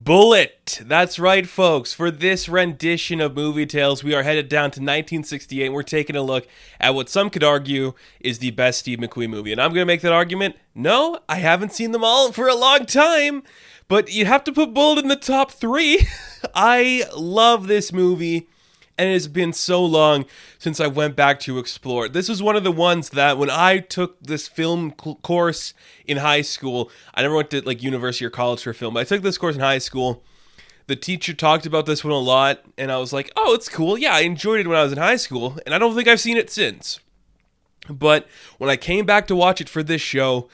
Bullitt. That's right, folks. For this rendition of Movie Tales, we are headed down to 1968. And we're taking a look at what some could argue is the best Steve McQueen movie. And I'm going to make that argument. No, I haven't seen them all for a long time. But you have to put Bullitt in the top three. I love this movie. And it has been so long since I went back to explore it. This was one of the ones that when I took this film course in high school, I never went to like university or college for film, but I took this course in high school. The teacher talked about this one a lot, and I was like, oh, it's cool. Yeah, I enjoyed it when I was in high school, and I don't think I've seen it since. But when I came back to watch it for this show,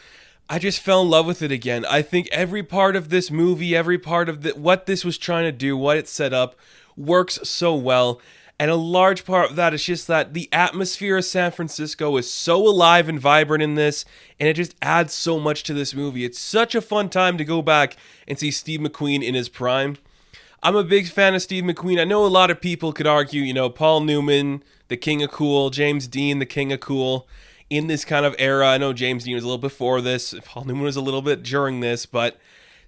I just fell in love with it again. I think every part of this movie, every part of what this was trying to do, what it set up, works so well. And a large part of that is just that the atmosphere of San Francisco is so alive and vibrant in this, and it just adds so much to this movie. It's such a fun time to go back and see Steve McQueen in his prime. I'm a big fan of Steve McQueen. I know a lot of people could argue, Paul Newman, the king of cool, James Dean, the king of cool, in this kind of era. I know James Dean was a little before this, Paul Newman was a little bit during this, but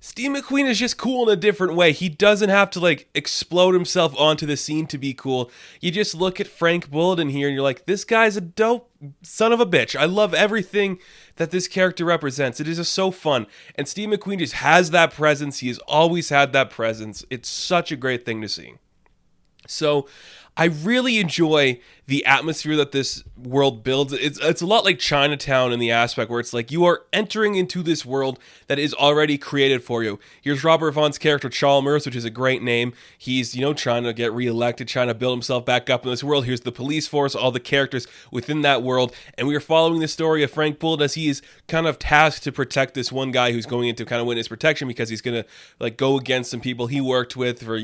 Steve McQueen is just cool in a different way. He doesn't have to explode himself onto the scene to be cool. You just look at Frank Bullitt in here and you're like, this guy's a dope son of a bitch. I love everything that this character represents. It is just so fun. And Steve McQueen just has that presence. He has always had that presence. It's such a great thing to see. So I really enjoy the atmosphere that this world builds. It's a lot like Chinatown in the aspect where it's like you are entering into this world that is already created for you. Here's Robert Vaughn's character Chalmers, which is a great name. He's, trying to get reelected, trying to build himself back up in this world. Here's the police force, all the characters within that world. And we are following the story of Frank Bullitt as he is kind of tasked to protect this one guy who's going into kind of witness protection because he's going to go against some people he worked with for,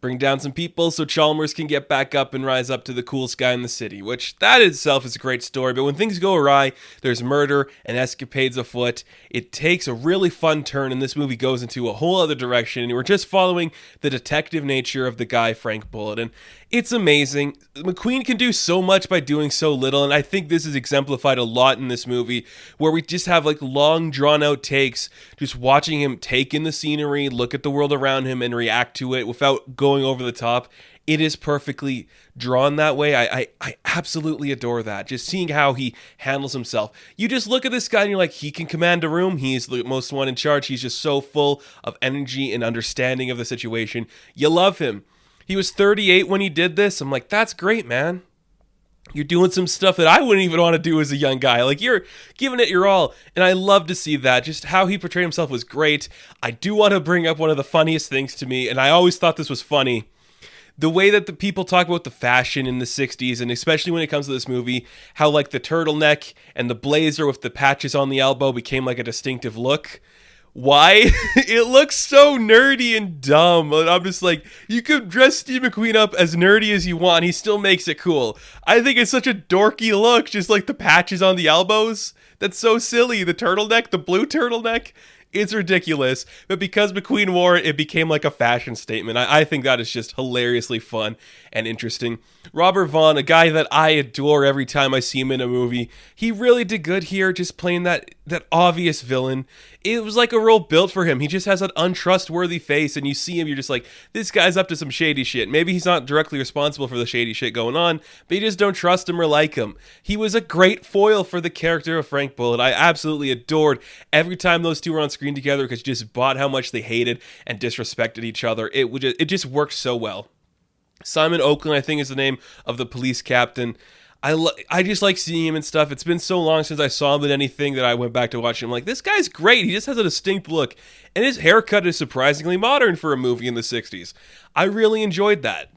bring down some people so Chalmers can get back up and rise up to the coolest guy in the city, which that itself is a great story. But when things go awry, there's murder and escapades afoot. It takes a really fun turn, and this movie goes into a whole other direction. And we're just following the detective nature of the guy, Frank Bullitt. And it's amazing. McQueen can do so much by doing so little, and I think this is exemplified a lot in this movie, where we just have long, drawn-out takes, just watching him take in the scenery, look at the world around him, and react to it without going over the top. It is perfectly drawn that way. I absolutely adore that. Just seeing how he handles himself. You just look at this guy and you're like, he can command a room. He's the most one in charge. He's just so full of energy and understanding of the situation. You love him. He was 38 when he did this. I'm like, that's great, man. You're doing some stuff that I wouldn't even want to do as a young guy. You're giving it your all. And I love to see that. Just how he portrayed himself was great. I do want to bring up one of the funniest things to me, and I always thought this was funny. The way that the people talk about the fashion in the 60s, and especially when it comes to this movie, how the turtleneck and the blazer with the patches on the elbow became a distinctive look. Why? It looks so nerdy and dumb. And I'm just like, you could dress Steve McQueen up as nerdy as you want. He still makes it cool. I think it's such a dorky look, just the patches on the elbows. That's so silly. The turtleneck, the blue turtleneck. It's ridiculous, but because McQueen wore it, it became a fashion statement. I think that is just hilariously fun and interesting. Robert Vaughn, a guy that I adore every time I see him in a movie, he really did good here, just playing that obvious villain. It was a role built for him. He just has that untrustworthy face, and you see him, you're just like, this guy's up to some shady shit. Maybe he's not directly responsible for the shady shit going on, but you just don't trust him or like him. He was a great foil for the character of Frank Bullitt. I absolutely adored every time those two were on screen together because you just bought how much they hated and disrespected each other. It just worked so well. Simon Oakland, I think, is the name of the police captain. I just like seeing him and stuff. It's been so long since I saw him in anything that I went back to watch him. This guy's great. He just has a distinct look. And his haircut is surprisingly modern for a movie in the 60s. I really enjoyed that.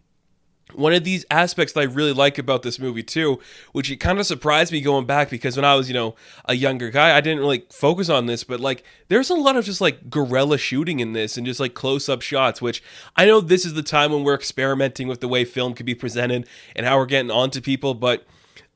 One of these aspects that I really like about this movie too, which it kind of surprised me going back because when I was, a younger guy, I didn't really focus on this, but there's a lot of just guerrilla shooting in this and just close-up shots, which I know this is the time when we're experimenting with the way film could be presented and how we're getting onto people, but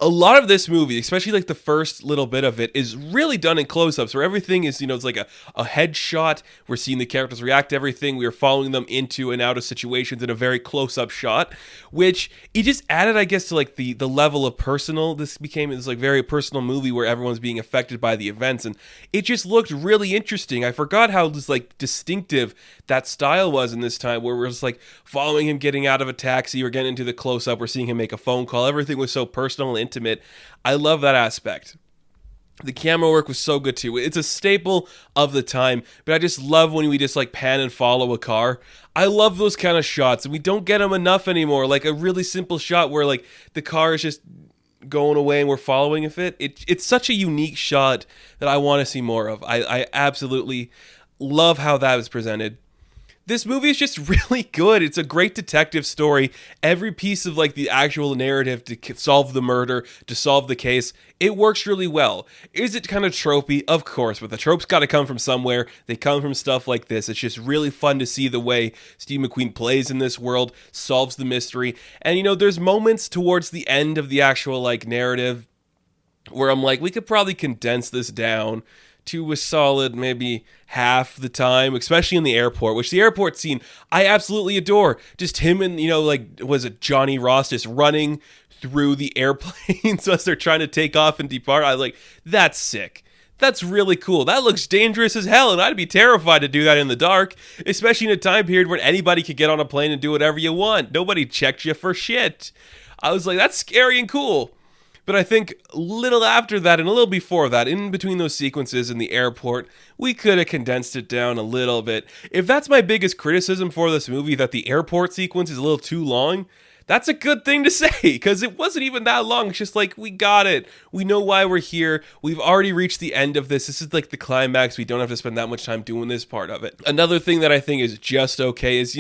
a lot of this movie, especially like the first little bit of it, is really done in close-ups where everything is, it's like a headshot. We're seeing the characters react to everything. We are following them into and out of situations in a very close-up shot, which it just added, I guess, to like the level of personal. This became this like very personal movie where everyone's being affected by the events, and it just looked really interesting. I forgot how just like distinctive that style was in this time, where we're just like following him getting out of a taxi, we're getting into the close-up, we're seeing him make a phone call. Everything was so personal and intimate. I love that aspect. The camera work was so good too. It's a staple of the time, but I just love when we just like pan and follow a car. I love those kind of shots, and we don't get them enough anymore. Like a really simple shot where like the car is just going away and we're following it. It's such a unique shot that I want to see more of. I absolutely love how that was presented. This movie is just really good. It's a great detective story. Every piece of like the actual narrative to solve the murder, to solve the case, it works really well. Is it kind of tropey? Of course, but the tropes got to come from somewhere. They come from stuff like this. It's just really fun to see the way Steve McQueen plays in this world, solves the mystery. And there's moments towards the end of the actual like narrative where I'm like, we could probably condense this down to a solid maybe half the time, especially in the airport, which the airport scene I absolutely adore. Just him and, was it Johnny Ross just running through the airplanes as they're trying to take off and depart. I was like, that's sick. That's really cool. That looks dangerous as hell, and I'd be terrified to do that in the dark, especially in a time period when anybody could get on a plane and do whatever you want. Nobody checked you for shit. I was like, that's scary and cool. But I think a little after that and a little before that, in between those sequences in the airport, we could have condensed it down a little bit. If that's my biggest criticism for this movie, that the airport sequence is a little too long, that's a good thing to say, because it wasn't even that long. It's just like, we got it. We know why we're here. We've already reached the end of this. This is like the climax. We don't have to spend that much time doing this part of it. Another thing that I think is just okay is,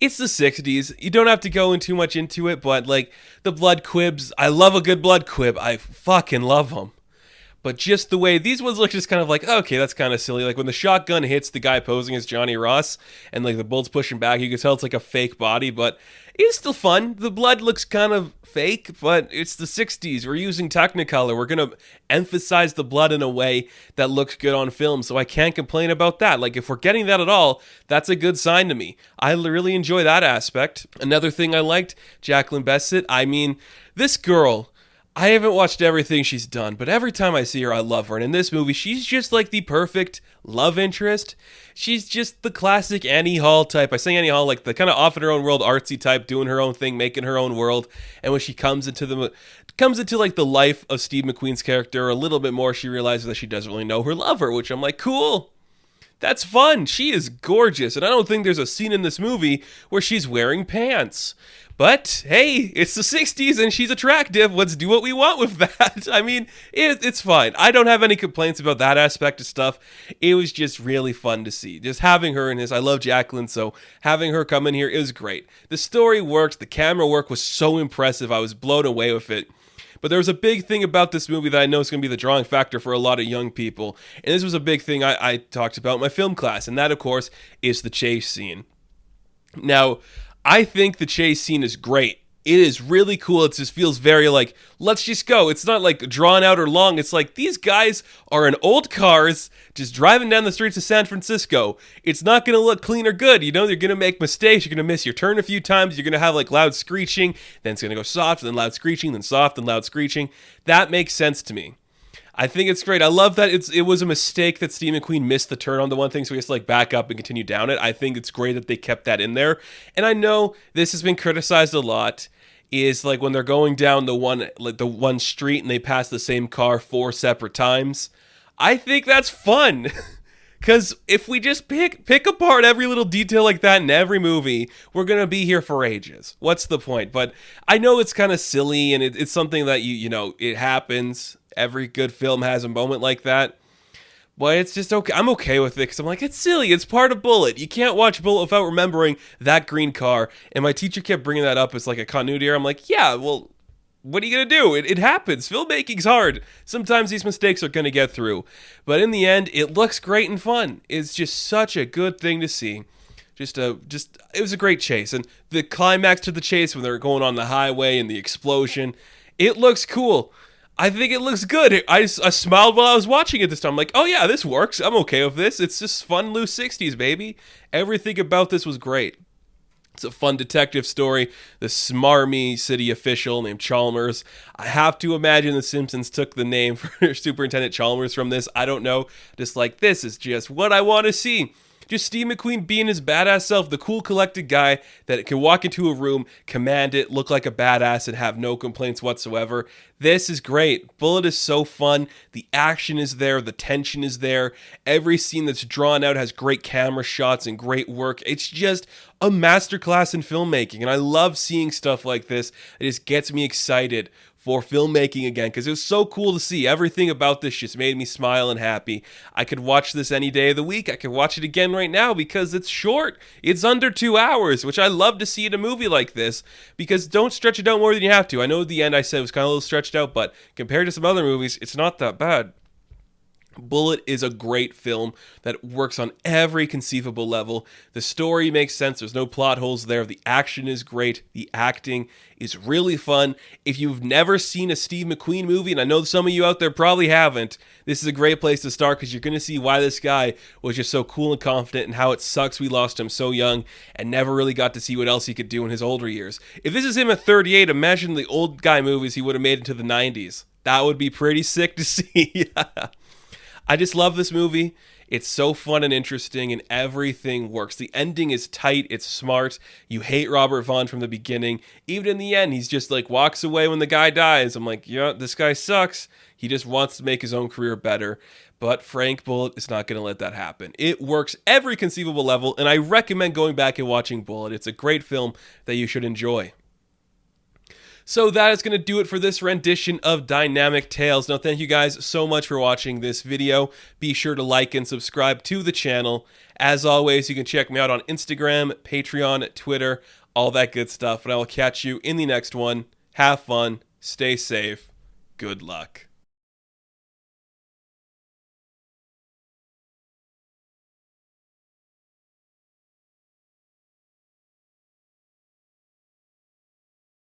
it's the 60s. You don't have to go in too much into it, but like the blood quibs, I love a good blood quib. I fucking love them. But just the way these ones look, just kind of like, okay, that's kind of silly. Like when the shotgun hits the guy posing as Johnny Ross and like the bullets pushing back, you can tell it's like a fake body, but it's still fun. The blood looks kind of fake, but it's the 60s. We're using Technicolor. We're going to emphasize the blood in a way that looks good on film, so I can't complain about that. Like if we're getting that at all, that's a good sign to me. I really enjoy that aspect. Another thing I liked, Jacqueline Bisset. I mean, this girl, I haven't watched everything she's done, but every time I see her, I love her. And in this movie, she's just like the perfect love interest. She's just the classic Annie Hall type. I say Annie Hall like the kind of off in her own world, artsy type, doing her own thing, making her own world. And when she comes into like the life of Steve McQueen's character a little bit more, she realizes that she doesn't really know her lover, which I'm like, cool. That's fun. She is gorgeous. And I don't think there's a scene in this movie where she's wearing pants. But, hey, it's the 60s and she's attractive. Let's do what we want with that. I mean, it's fine. I don't have any complaints about that aspect of stuff. It was just really fun to see. Just having her in this. I love Jacqueline, so having her come in here, it was great. The story worked. The camera work was so impressive. I was blown away with it. But there was a big thing about this movie that I know is going to be the drawing factor for a lot of young people. And this was a big thing I talked about in my film class. And that, of course, is the chase scene. Now, I think the chase scene is great. It is really cool. It just feels very like, let's just go. It's not like drawn out or long. It's like these guys are in old cars just driving down the streets of San Francisco. It's not going to look clean or good. You're going to make mistakes. You're going to miss your turn a few times. You're going to have like loud screeching. Then it's going to go soft, then loud screeching, then soft, then loud screeching. That makes sense to me. I think it's great. I love that it was a mistake that Steve McQueen missed the turn on the one thing, so he has to like back up and continue down it. I think it's great that they kept that in there. And I know this has been criticized a lot, is like when they're going down the one street and they pass the same car 4 separate times. I think that's fun. Because if we just pick apart every little detail like that in every movie, we're going to be here for ages. What's the point? But I know it's kind of silly, and it's something that, it happens. Every good film has a moment like that. But it's just okay. I'm okay with it because I'm like, it's silly. It's part of Bullitt. You can't watch Bullitt without remembering that green car. And my teacher kept bringing that up as like a continuity error. I'm like, yeah, well, what are you going to do? It happens. Filmmaking's hard. Sometimes these mistakes are going to get through. But in the end, it looks great and fun. It's just such a good thing to see. It was a great chase. And the climax to the chase when they're going on the highway and the explosion, It looks cool. I think it looks good. I smiled while I was watching it this time. I'm like, oh yeah, this works. I'm okay with this. It's just fun loose 60s, baby. Everything about this was great. It's a fun detective story. The smarmy city official named Chalmers. I have to imagine the Simpsons took the name for Superintendent Chalmers from this. I don't know. Just like, this is just what I want to see. Just Steve McQueen being his badass self, the cool, collected guy that can walk into a room, command it, look like a badass, and have no complaints whatsoever. This is great. Bullitt is so fun. The action is there. The tension is there. Every scene that's drawn out has great camera shots and great work. It's just a masterclass in filmmaking, and I love seeing stuff like this. It just gets me excited for filmmaking again, because it was so cool to see. Everything about this just made me smile and happy. I could watch this any day of the week. I could watch it again right now because it's short. It's under 2 hours, which I love to see in a movie like this, because don't stretch it out more than you have to. I know at the end I said it was kind of a little stretched out, but compared to some other movies, it's not that bad. Bullitt is a great film that works on every conceivable level. The story makes sense. There's no plot holes there. The action is great. The acting is really fun. If you've never seen a Steve McQueen movie, and I know some of you out there probably haven't, this is a great place to start, because you're going to see why this guy was just so cool and confident, and how it sucks we lost him so young and never really got to see what else he could do in his older years. If this is him at 38, imagine the old guy movies he would have made into the 90s. That would be pretty sick to see. I just love this movie. It's so fun and interesting, and everything works. The ending is tight. It's smart. You hate Robert Vaughn from the beginning. Even in the end, he's just like walks away when the guy dies. I'm like, yeah, this guy sucks. He just wants to make his own career better. But Frank Bullitt is not going to let that happen. It works every conceivable level, and I recommend going back and watching Bullitt. It's a great film that you should enjoy. So that is going to do it for this rendition of Dynamic Tales. Now, thank you guys so much for watching this video. Be sure to like and subscribe to the channel. As always, you can check me out on Instagram, Patreon, Twitter, all that good stuff. And I will catch you in the next one. Have fun. Stay safe. Good luck.